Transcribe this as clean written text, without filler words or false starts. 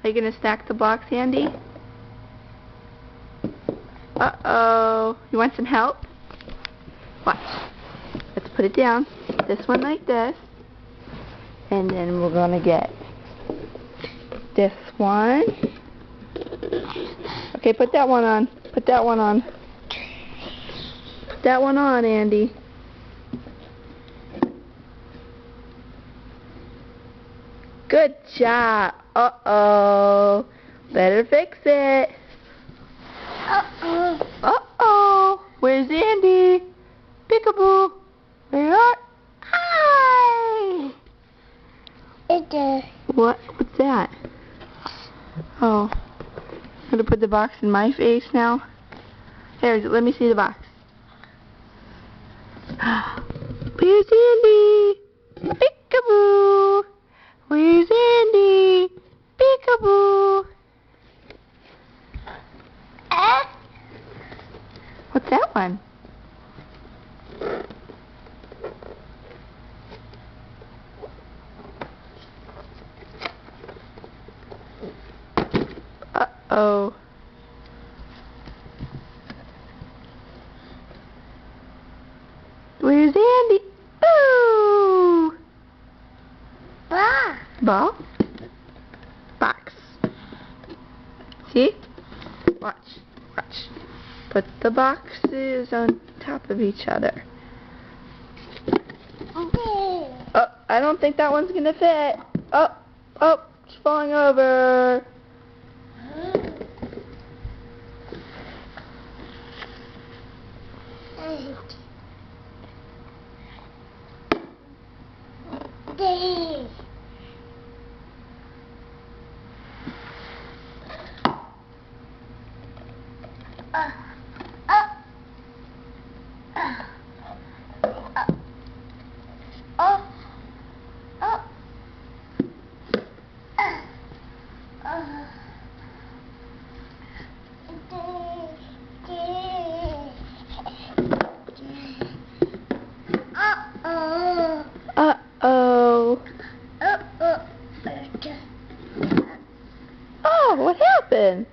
Are you going to stack the blocks, Andy? Uh-oh. You want some help? Watch. Let's put it down. This one like this. And then we're going to get this one. Okay, put that one on. Put that one on. Put that one on, Andy. Good job. Uh-oh. Better fix it. Uh-oh. Uh-oh. Where's Andy? Peekaboo. There you are. Hi. What? What's that? Oh. I'm going to put the box in my face now. Here, let me see the box. Where's Andy? Peekaboo. Where's Andy? Peekaboo. What's that one? Uh-oh. Where's Andy? Ooh! Ball? Box. See? Watch. Watch. Put the boxes on top of each other. Okay. Oh, I don't think that one's gonna fit. Oh, it's falling over. Uh-oh. Oh, what happened?